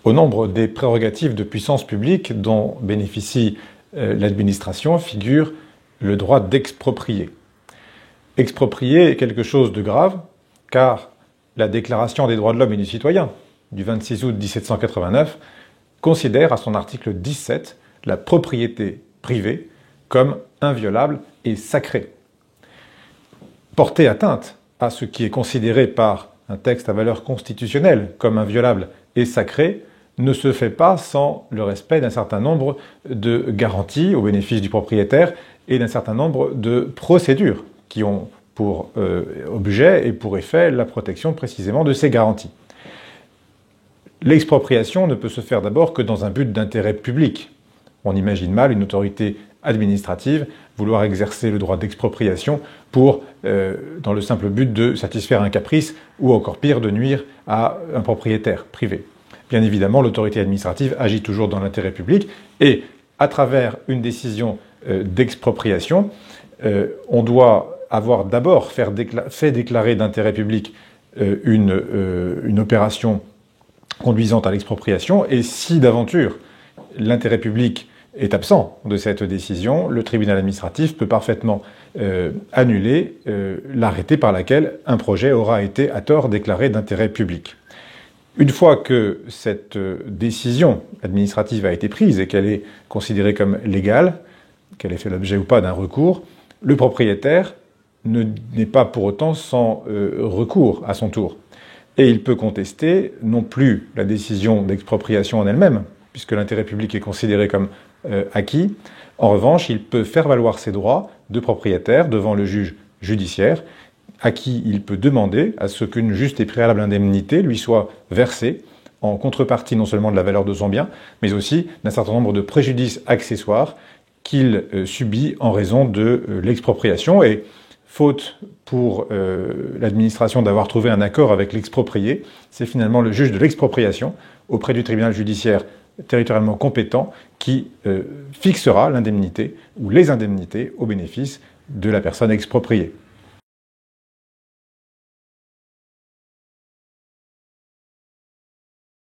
Au nombre des prérogatives de puissance publique dont bénéficie l'administration figure le droit d'exproprier. Exproprier est quelque chose de grave, car la Déclaration des droits de l'homme et du citoyen du 26 août 1789 considère à son article 17 la propriété privée comme inviolable et sacrée. Porter atteinte à ce qui est considéré par un texte à valeur constitutionnelle comme inviolable et sacré ne se fait pas sans le respect d'un certain nombre de garanties au bénéfice du propriétaire et d'un certain nombre de procédures qui ont pour objet et pour effet la protection précisément de ces garanties. L'expropriation ne peut se faire d'abord que dans un but d'intérêt public. On imagine mal une autorité administrative vouloir exercer le droit d'expropriation dans le simple but de satisfaire un caprice ou encore pire, de nuire à un propriétaire privé. Bien évidemment, l'autorité administrative agit toujours dans l'intérêt public et à travers une décision d'expropriation, on doit avoir d'abord fait déclarer d'intérêt public une opération conduisant à l'expropriation, et si d'aventure l'intérêt public est absent de cette décision, le tribunal administratif peut parfaitement annuler l'arrêté par lequel un projet aura été à tort déclaré d'intérêt public. Une fois que cette décision administrative a été prise et qu'elle est considérée comme légale, qu'elle ait fait l'objet ou pas d'un recours, le propriétaire n'est pas pour autant sans recours à son tour. Et il peut contester non plus la décision d'expropriation en elle-même, puisque l'intérêt public est considéré comme acquis. En revanche, il peut faire valoir ses droits de propriétaire devant le juge judiciaire, à qui il peut demander à ce qu'une juste et préalable indemnité lui soit versée en contrepartie non seulement de la valeur de son bien, mais aussi d'un certain nombre de préjudices accessoires qu'il subit en raison de l'expropriation. Et faute pour l'administration d'avoir trouvé un accord avec l'exproprié, c'est finalement le juge de l'expropriation, auprès du tribunal judiciaire territorialement compétent, qui fixera l'indemnité ou les indemnités au bénéfice de la personne expropriée.